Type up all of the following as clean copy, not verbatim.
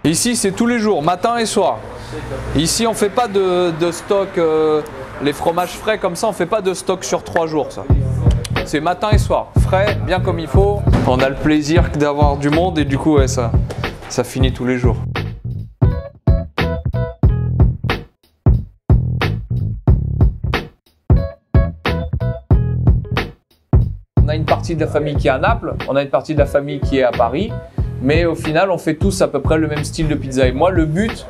Ici, c'est tous les jours, matin et soir. Ici, on fait pas de stock, les fromages frais comme ça, on fait pas de stock sur 3 jours, ça. C'est matin et soir, frais, bien comme il faut. On a le plaisir d'avoir du monde et du coup, ouais, ça finit tous les jours. On a une partie de la famille qui est à Naples, on a une partie de la famille qui est à Paris, mais au final, on fait tous à peu près le même style de pizza. Et moi, le but,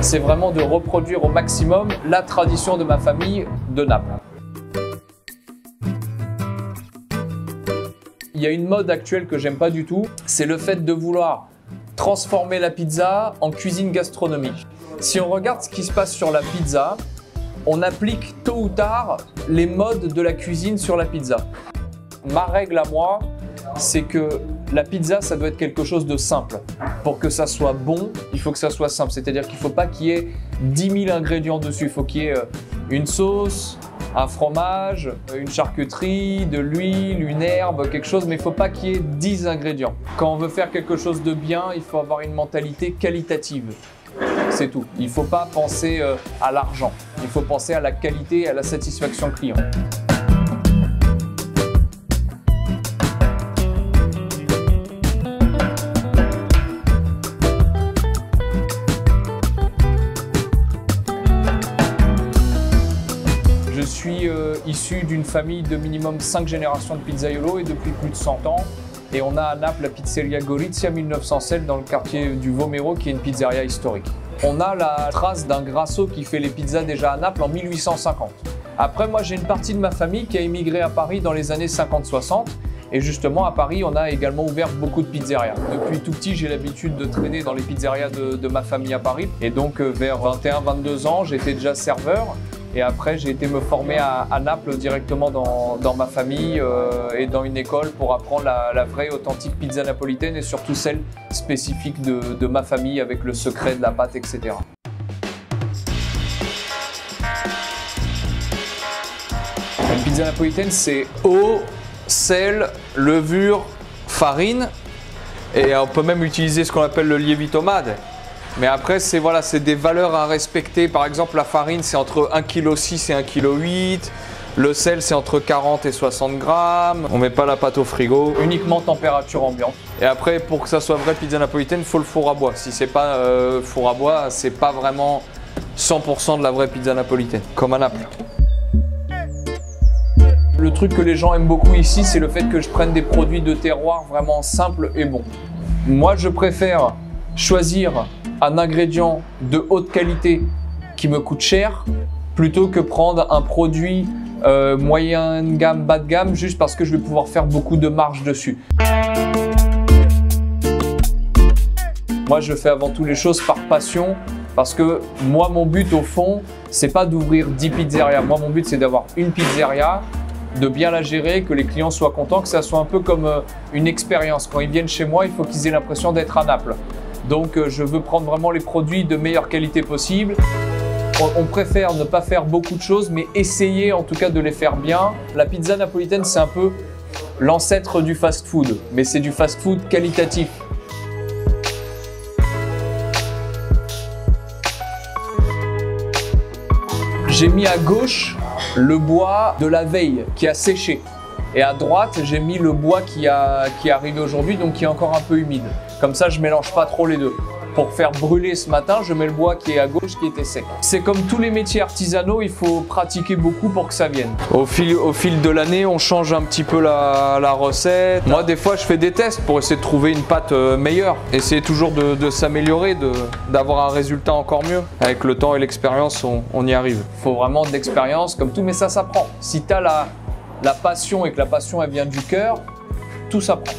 c'est vraiment de reproduire au maximum la tradition de ma famille de Naples. Il y a une mode actuelle que j'aime pas du tout, c'est le fait de vouloir transformer la pizza en cuisine gastronomique. Si on regarde ce qui se passe sur la pizza, on applique tôt ou tard les modes de la cuisine sur la pizza. Ma règle à moi, c'est que la pizza, ça doit être quelque chose de simple. Pour que ça soit bon, il faut que ça soit simple. C'est-à-dire qu'il ne faut pas qu'il y ait 10 000 ingrédients dessus. Il faut qu'il y ait une sauce, un fromage, une charcuterie, de l'huile, une herbe, quelque chose, mais il ne faut pas qu'il y ait 10 ingrédients. Quand on veut faire quelque chose de bien, il faut avoir une mentalité qualitative. C'est tout. Il ne faut pas penser à l'argent. Il faut penser à la qualité et à la satisfaction client. Je suis issu d'une famille de minimum 5 générations de pizzaiolo et depuis plus de 100 ans. Et on a à Naples la pizzeria Gorizia 1907 dans le quartier du Vomero qui est une pizzeria historique. On a la trace d'un Grasso qui fait les pizzas déjà à Naples en 1850. Après, moi j'ai une partie de ma famille qui a émigré à Paris dans les années 50-60. Et justement, à Paris, on a également ouvert beaucoup de pizzerias. Depuis tout petit, j'ai l'habitude de traîner dans les pizzerias de ma famille à Paris. Et donc, vers 21-22 ans, j'étais déjà serveur. Et après, j'ai été me former à Naples directement dans ma famille et dans une école pour apprendre la vraie, authentique pizza napolitaine et surtout celle spécifique de ma famille avec le secret de la pâte, etc. Une pizza napolitaine, c'est eau, sel, levure, farine. Et on peut même utiliser ce qu'on appelle le lievito madre. Mais après, c'est voilà, des valeurs à respecter. Par exemple, la farine, c'est entre 1,6 kg et 1,8 kg. Le sel, c'est entre 40 et 60 grammes. On ne met pas la pâte au frigo. Uniquement température ambiante. Et après, pour que ça soit vraie pizza napolitaine, il faut le four à bois. Si c'est pas four à bois, c'est pas vraiment 100% de la vraie pizza napolitaine, comme à Naples. Le truc que les gens aiment beaucoup ici, c'est le fait que je prenne des produits de terroir vraiment simples et bons. Moi, je préfère choisir un ingrédient de haute qualité qui me coûte cher plutôt que prendre un produit moyenne gamme, bas de gamme juste parce que je vais pouvoir faire beaucoup de marge dessus. Moi, je fais avant tout les choses par passion parce que moi, mon but au fond, c'est pas d'ouvrir 10 pizzerias. Moi, mon but, c'est d'avoir une pizzeria, de bien la gérer, que les clients soient contents, que ça soit un peu comme une expérience. Quand ils viennent chez moi, il faut qu'ils aient l'impression d'être à Naples. Donc je veux prendre vraiment les produits de meilleure qualité possible. On préfère ne pas faire beaucoup de choses, mais essayer en tout cas de les faire bien. La pizza napolitaine, c'est un peu l'ancêtre du fast-food, mais c'est du fast-food qualitatif. J'ai mis à gauche le bois de la veille qui a séché. Et à droite, j'ai mis le bois qui est arrivé aujourd'hui, donc qui est encore un peu humide. Comme ça, je ne mélange pas trop les deux. Pour faire brûler ce matin, je mets le bois qui est à gauche, qui était sec. C'est comme tous les métiers artisanaux, il faut pratiquer beaucoup pour que ça vienne. Au fil de l'année, on change un petit peu la recette. Moi, des fois, je fais des tests pour essayer de trouver une pâte meilleure. Essayer toujours de s'améliorer, d'avoir un résultat encore mieux. Avec le temps et l'expérience, on y arrive. Il faut vraiment de l'expérience, comme tout, mais ça s'apprend. Si tu as la passion et que la passion elle vient du cœur, tout s'apprend.